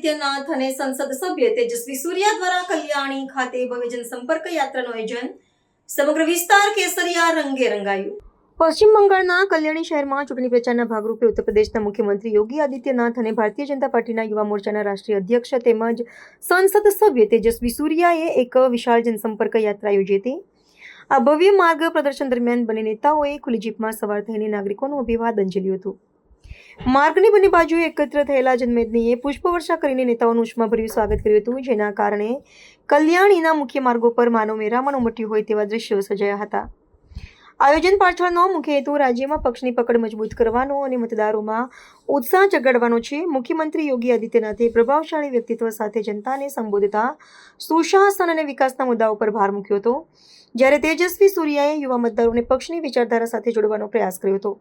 આદિત્યનાથ અને સંસદ સભ્ય તેજસ્વી સૂર્યા દ્વારા કલ્યાણી ખાતે ભવ્ય જનસંપર્ક યાત્રાનું આયોજન સમગ્ર વિસ્તાર કેસરિયા રંગે રંગાયું। પશ્ચિમ બંગાળના કલ્યાણી શહેરમાં ચૂંટણી પ્રચારના ભાગરૂપે ઉત્તર પ્રદેશના મુખ્યમંત્રી યોગી આદિત્યનાથ અને ભારતીય જનતા પાર્ટીના યુવા મોરચાના રાષ્ટ્રીય અધ્યક્ષ તેમજ સંસદ સભ્ય તેજસ્વી સૂર્યાએ એક વિશાળ જનસંપર્ક યાત્રા યોજી હતી। આ ભવ્ય માર્ગ પ્રદર્શન દરમિયાન બંને નેતાઓએ ખુલ્લી જીપમાં સવાર થઈને નાગરિકોનું અભિવાદન ઝીલ્યું હતું। માર્ગની બંને બાજુએ એકત્ર થયેલા જનમેદનીએ પુષ્પવર્ષા કરીને નેતાઓનું ઉષ્માભર્યું સ્વાગત કર્યું હતું, જેના કારણે કલ્યાણીના મુખ્ય માર્ગો પર માનવ મેરામણ ઉમટ્યું હોય તેવા દ્રશ્યો સર્જાયા હતા। આયોજન પાછળનો મુખ્ય હેતુ રાજ્યમાં પક્ષની પકડ મજબૂત કરવાનો અને મતદારોમાં ઉત્સાહ જગાડવાનો છે। મુખ્યમંત્રી યોગી આદિત્યનાથે પ્રભાવશાળી વ્યક્તિત્વ સાથે જનતાને સંબોધતા સુશાસન અને વિકાસના મુદ્દાઓ પર ભાર મૂક્યો હતો, જ્યારે તેજસ્વી સૂર્યાએ યુવા મતદારોને પક્ષની વિચારધારા સાથે જોડવાનો પ્રયાસ કર્યો હતો।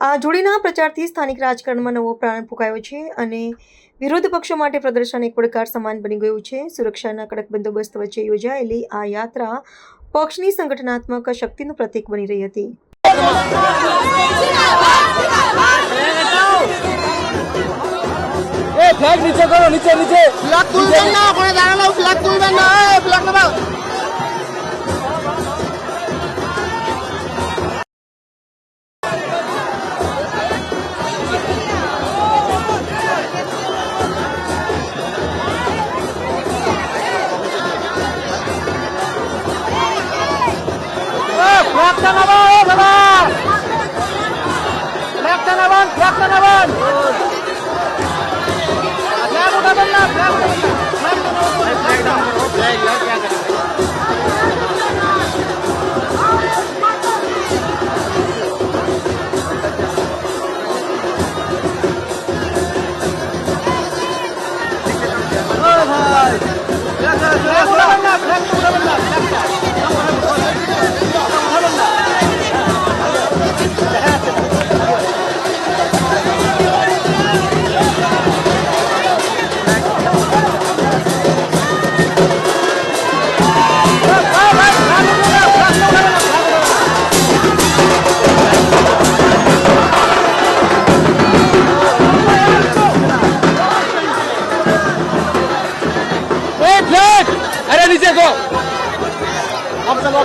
આ જોડીના પ્રચારથી સ્થાનિક રાજકારણમાં નવો પ્રાણ ફૂંકાયો છે અને વિરોધ પક્ષો માટે પ્રદર્શન એક પડકાર સમાન બની ગયું છે। સુરક્ષાના કડક બંદોબસ્ત વચ્ચે યોજાયેલી આ યાત્રા પક્ષની સંગઠનાત્મક શક્તિનું પ્રતીક બની રહી હતી। ફ્લેગ નીચે કરો, નીચે નીચે ફ્લેગ তুলবেন না, ওখানে দাঁড়ানো ফ্লেগ তুলবেন না, এই ফ্লেগ নামাও। ফ্লেগ নামাও বাবা, ফ্লেগ নামাও, ফ্লেগ নামাও। अरे नीचे को, अब चलो